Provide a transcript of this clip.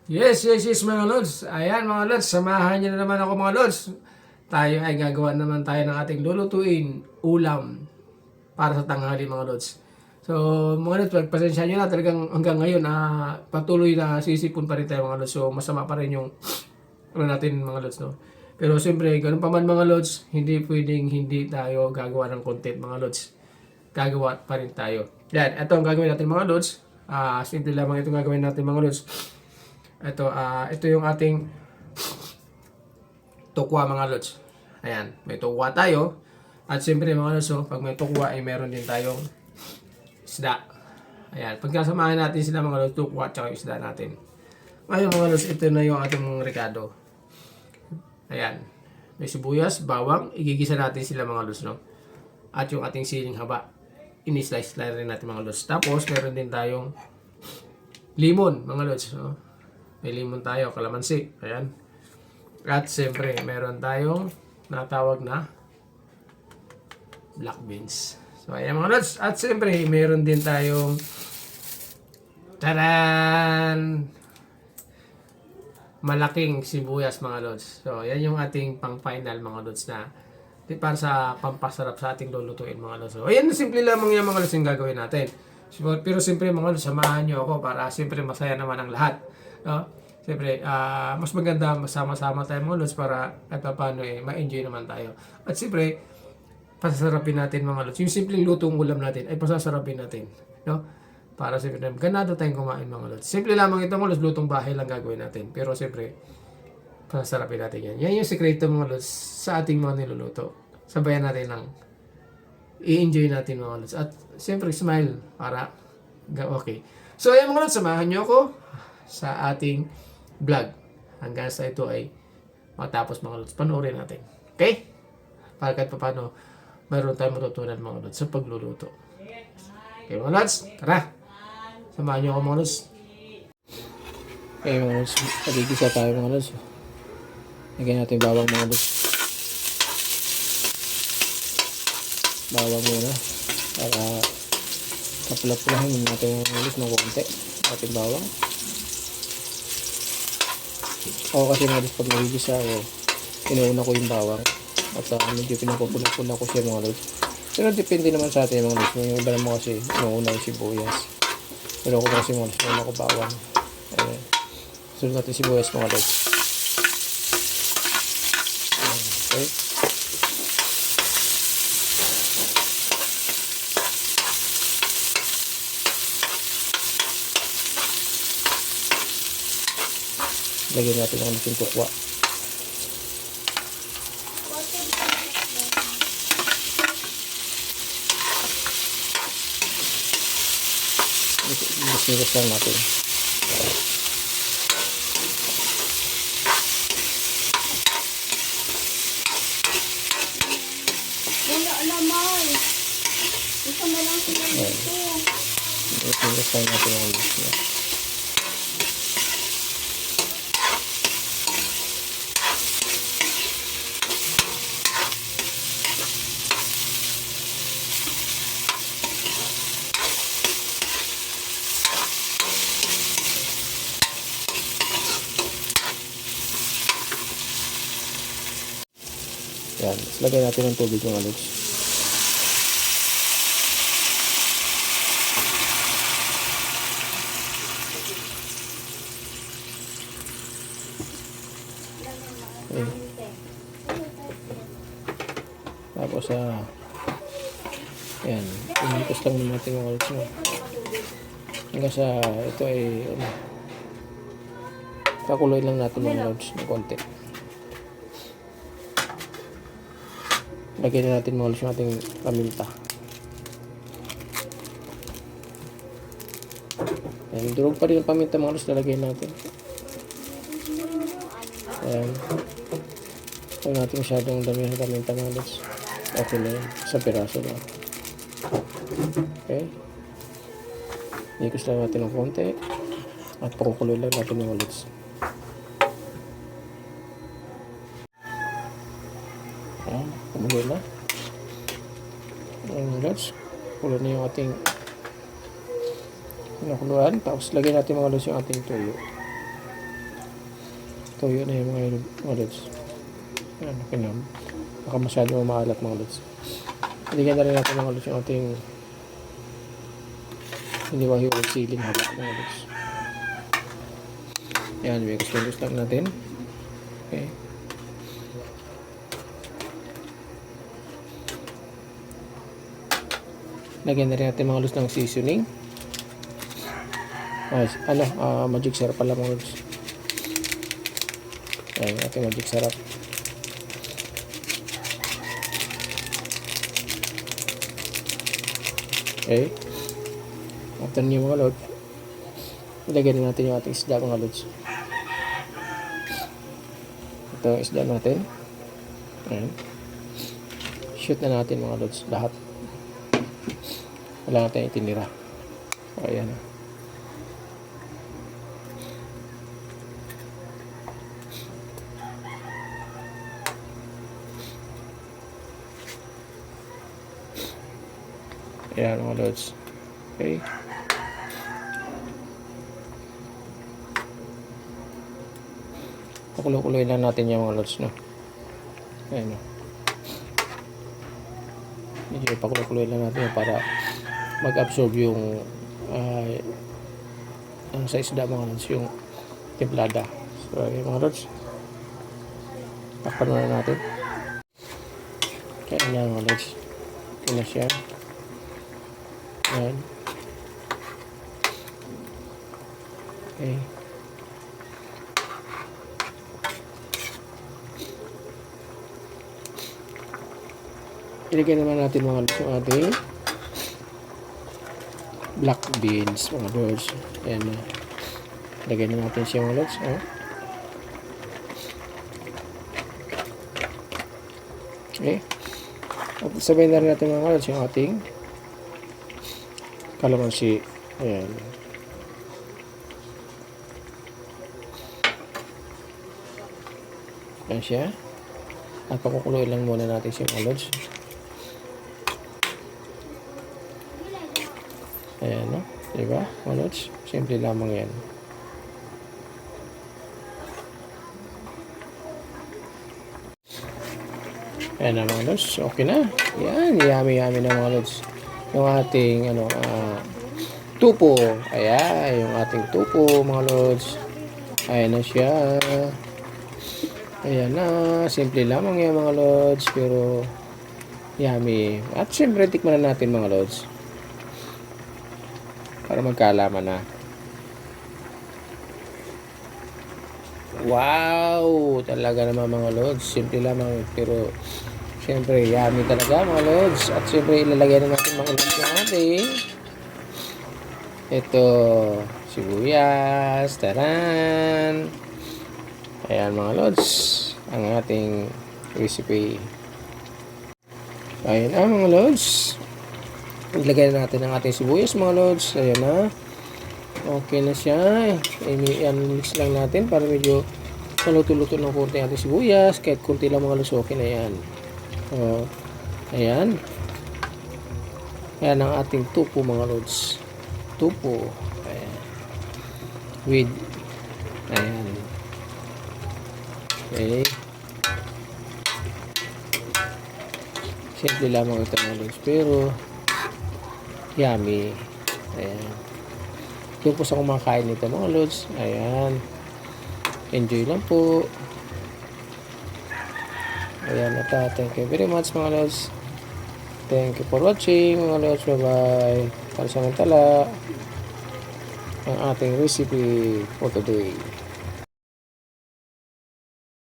Yes, mga lods. Ayan mga lods, samahan niyo na naman ako mga lods. Tayo ay gagawa naman tayo ng ating lulutuin ulam para sa tanghali mga lods. So mga lods, pagpasensya nyo na talagang hanggang ngayon patuloy na sisipon pa rin tayo mga lods. So masama pa rin yung natin mga lods, no? Pero siyempre, ganun pa man mga lods, hindi pwedeng hindi tayo gagawa ng content mga lods. Gagawa pa rin tayo. Yan, ito ang gagawin natin mga lods. Simple lamang itong gagawin natin mga lods. Ito yung ating tukwa mga lods. Ayan, may tukwa tayo. At siyempre mga lods, pag may tukwa ay meron din tayong isda. Ayan, pagkasamahan natin sila mga lods, tukwa at saka isda natin. Ngayon mga lods, ito na yung ating rekado. Ayan, may sibuyas, bawang, igigisa natin sila mga lods, no? At yung ating siling haba, ini-slice rin natin mga lods. Tapos meron din tayong limon mga lods, no? May limon tayo, kalamansi. Ayan. At siyempre, meron tayong natawag na black beans. So, ayan mga lods. At siyempre, meron din tayong taran! Malaking sibuyas mga lods. So, yan yung ating pang-final mga lods na para sa pampasarap sa ating lulutuin mga lods. So, ayan, simple lamang yan mga lods yung gagawin natin. Pero siyempre mga lods, samahan nyo ako para siyempre masaya naman ang lahat. No? Siyempre, mas maganda masama-sama tayo mga lods para at paano ma-enjoy naman tayo. At siyempre, pasasarapin natin mga lods. Yung simpleng lutong ulam natin ay pasasarapin natin. No? Para siyempre, ganado tayong kumain mga lods. Simple lamang ito mga lods, lutong bahay lang gagawin natin. Pero siyempre, pasasarapin natin yan. Yan yung sekreto mga lods sa ating mga niluluto. Sabayan natin lang. I-enjoy natin mga lods. At siyempre, smile para okay. So, ayan mga lods, samahan nyo ako sa ating vlog. Hanggang sa ito ay matapos mga lods. Panoorin natin. Okay? Para kahit paano mayroon tayong matutunan mga lods sa pagluluto. Okay mga lods, tara! Samahan nyo ako mga lods. Okay mga lods, pagigisa tayo mga lods. Lagyan natin bawang mga lods. Bawang muna. Para kapula-pulahin natin mga lods ng konti. Ating bawang. Ako kasi mga lods pag nagigisa ako, inuuna ko yung bawang. At medyo pinapupula-pula ko siya mga lods. Pero depende naman sa atin mga lods. Yung iba naman kasi inuuna yung sibuyas. Pero ako kasi mga lods, inuuna ko bawang. Ayan. Sunod natin sibuyas mga lods. Okay. Lagyan natin ang ating tukwa. Migas lang natin. Wala naman. Ito na lang sila dito. Migas lang natin ang migas niya. Yan, lagay natin ng tubig mga lods. Okay. Tapos yan, imitos lang natin mga lods. Hanggang sa ito ay pakuloy lang natin mga lods ng konti. Lagyan na natin mga lods yung ating paminta. Ayan, durog pa rin yung paminta mga lods, lalagyan natin. Ayan. Huwag natin masyadong dami ng paminta mga lods. Okay na yun. Isang piraso lang. Okay. Ikos lang natin ng konti. At pakukuloy lang natin mga lods. Ayan, kumuloy na. Ayan lods. Kulo na yung ating pinakuluan. Tapos lagyan natin mga lods yung ating tuyo. Toyo na yung mga lods. Ayan, okay na. Baka masyado maalat mga lods. Iligyan na rin natin mga lods yung ating hiniwa-hiwag siling haba mga lods. Ayan, mix lang natin. Okay. Lagyan na rin natin mga lods ng seasoning. Magic syrup pala mga lods. Ayan, ating magic syrup. Okay. After nyo mga lods, ilagyan na natin yung ating isda mga lods. Ito ang isda natin. Ayan. Shoot na natin mga lods lahat. Wala natin itinira. So, ayan. Ayan mga lods. Okay. Pakulo-kuloy lang natin yung mga lods, no? Ayan, no? Medyo pakulo-kuloy lang natin para mag-absorb yung sa isda mga lods, yung templada. So, ayan mga lods. Takpan na natin. Kaya yan mga lods. Ito na siya. Ayan. Okay. Ilagay naman natin mga lods yung ating black beans mga lods. Ayan na. Ilagay na natin siya mga lods. Okay. At sabay na rin natin mga lods yung ating kalamansi. Ayan. Ayan siya. At pakukuloy lang muna natin siya mga lods. Ayan, no? Diba? Mga lods? Simple lamang yan. Ayan na mga lods. Okay na. Ayan. Yummy na mga lods. Yung ating tupo. Ayan. Yung ating tupo mga lods. Ayan na siya. Ayan na. Simple lamang yan mga lods. Pero yummy. At siyempre tikman na natin mga lods. Para magkaalaman na. Wow! Talaga naman mga lods. Simple lamang. Pero siyempre yummy talaga mga lods. At siyempre ilalagay na natin mga lods yung ating ito sibuyas. Taran! Ayan mga lods. Ang ating recipe. Ayan mga lods. Ilagay na natin ang ating sibuyas mga lods. Ayan na. Okay na siya. Mix lang natin para medyo maluto-luto ng konti ang ating sibuyas. Kahit konti lang mga lods, okay na yan. Ayan. Ayan ang ating tupo mga lods. Tupo. Ayan. With. Ayan. Okay. Simple lamang ito mga lods. Pero yummy. Ayan. Doon po sa kumakain nito mga lods. Ayan. Enjoy lang po. Ayan. At thank you very much mga lods. Thank you for watching mga lods. Bye bye. Para samantala ang ating recipe for today.